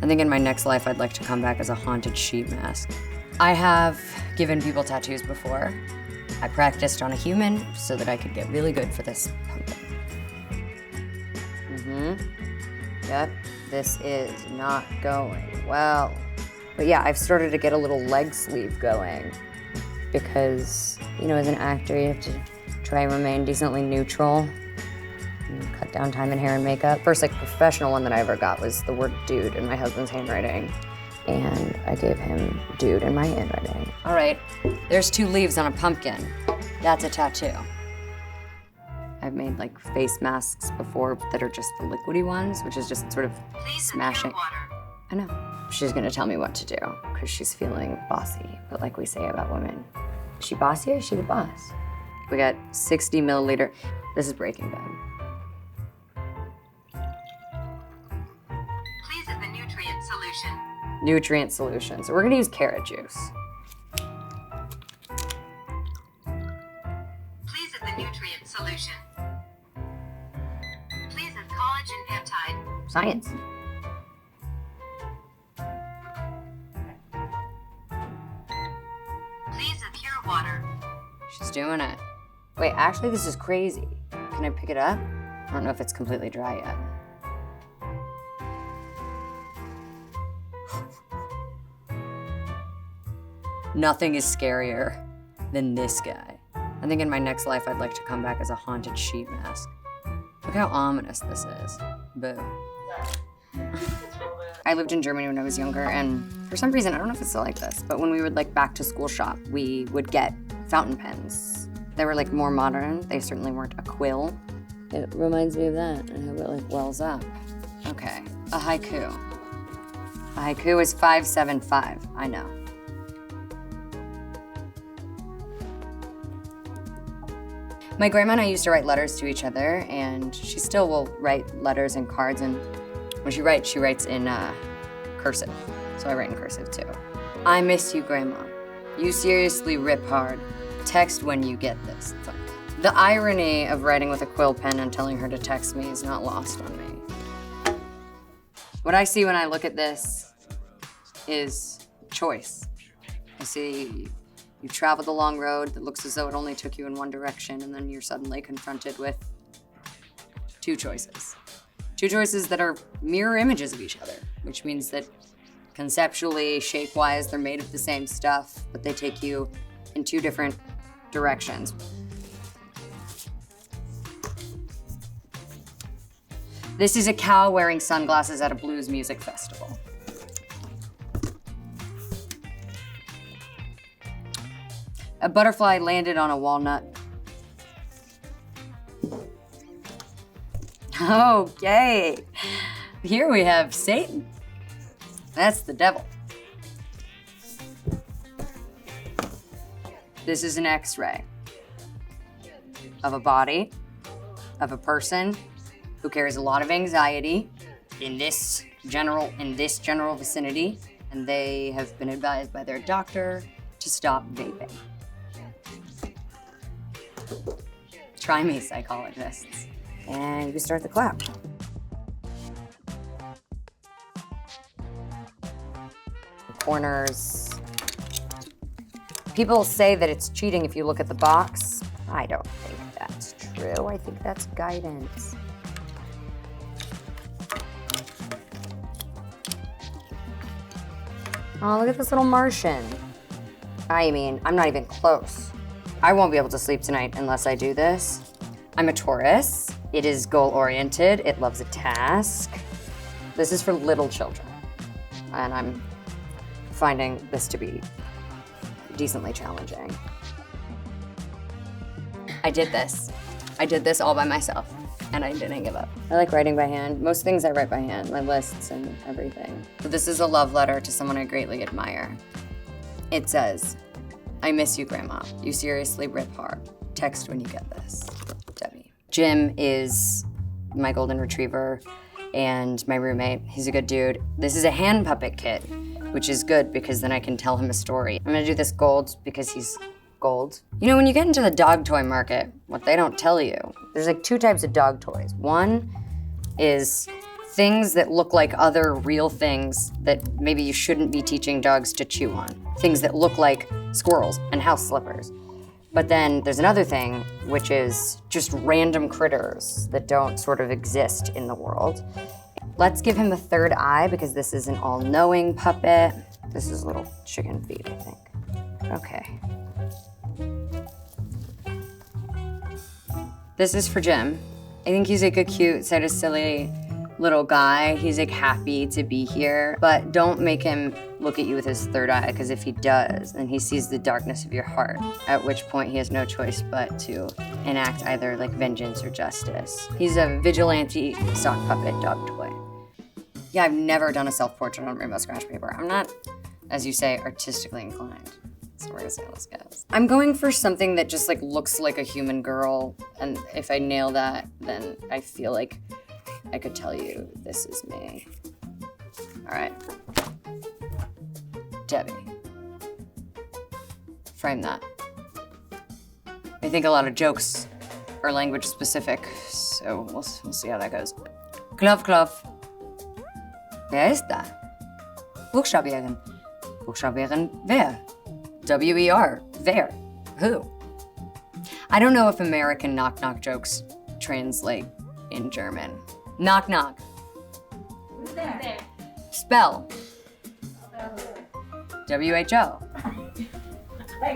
I think in my next life, I'd like to come back as a haunted sheet mask. I have given people tattoos before. I practiced on a human so that I could get really good for this pumpkin. Yep, this is not going well. But yeah, I've started to get a little leg sleeve going because, you know, as an actor, you have to try and remain decently neutral and cut down time in hair and makeup. First, like, professional one that I ever got was the word dude in my husband's handwriting. And I gave him dude in my handwriting. All right, there's 2 leaves on a pumpkin. That's a tattoo. I've made like face masks before that are just the liquidy ones, which is just sort of smashing. I know. She's gonna tell me what to do because she's feeling bossy. But like we say about women, is she bossy or is she the boss? We got 60 milliliter. This is Breaking Bad. Please add the nutrient solution. Nutrient solution. So we're gonna use carrot juice. Please add the nutrient solution. Please add collagen peptide. Science. Please add pure water. She's doing it. Wait, actually, this is crazy. Can I pick it up? I don't know if it's completely dry yet. Nothing is scarier than this guy. I think in my next life, I'd like to come back as a haunted sheet mask. Look how ominous this is. Boo. I lived in Germany when I was younger, and for some reason, I don't know if it's still like this, but when we would like back to school shop, we would get fountain pens. They were like more modern. They certainly weren't a quill. It reminds me of that. I hope it like wells up. Okay, a haiku. A haiku is 575, I know. My grandma and I used to write letters to each other, and she still will write letters and cards, and when she writes in cursive. So I write in cursive too. I miss you, Grandma. You seriously rip hard. Text when you get this. The irony of writing with a quill pen and telling her to text me is not lost on me. What I see when I look at this is choice. I see you traveled a long road that looks as though it only took you in one direction, and then you're suddenly confronted with 2 choices. 2 choices that are mirror images of each other, which means that conceptually, shape-wise, they're made of the same stuff, but they take you in 2 different directions. This is a cow wearing sunglasses at a blues music festival. A butterfly landed on a walnut. Okay, here we have Satan. That's the devil. This is an X-ray of a body, of a person who carries a lot of anxiety in this general vicinity, and they have been advised by their doctor to stop vaping. Try me, psychologists. And you can start the clap. Corners. People say that it's cheating if you look at the box. I don't think that's true. I think that's guidance. Oh, look at this little Martian. I mean, I'm not even close. I won't be able to sleep tonight unless I do this. I'm a Taurus. It is goal-oriented. It loves a task. This is for little children. And I'm finding this to be decently challenging. I did this all by myself, and I didn't give up. I like writing by hand. Most things I write by hand, my lists and everything. But this is a love letter to someone I greatly admire. It says, I miss you, Grandma. You seriously rip hard. Text when you get this. Debbie. Jim is my golden retriever and my roommate. He's a good dude. This is a hand puppet kit, which is good because then I can tell him a story. I'm gonna do this gold because he's gold. You know, when you get into the dog toy market, what they don't tell you, there's like 2 types of dog toys. One is Things that look like other real things that maybe you shouldn't be teaching dogs to chew on. Things that look like squirrels and house slippers. But then there's another thing, which is just random critters that don't sort of exist in the world. Let's give him a third eye because this is an all-knowing puppet. This is little chicken feet, I think. Okay. This is for Jim. I think he's like a cute, sort of silly little guy. He's like happy to be here, but don't make him look at you with his third eye, because if he does, then he sees the darkness of your heart, at which point he has no choice but to enact either like vengeance or justice. He's a vigilante sock puppet dog toy. Yeah, I've never done a self-portrait on rainbow scratch paper. I'm not, as you say, artistically inclined. So we're gonna see how this goes. I'm going for something that just like looks like a human girl, and if I nail that, then I feel like I could tell you this is me. All right. Debby. Frame that. I think a lot of jokes are language specific, so we'll see how that goes. Klopf, klopf. Wer ist da? Buchstabieren. Buchstabieren wer? W-E-R. Wer? Who? I don't know if American knock-knock jokes translate in German. Knock, knock. Who's there? Spell. W-H-O.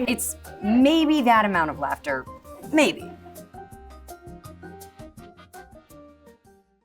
It's maybe that amount of laughter. Maybe.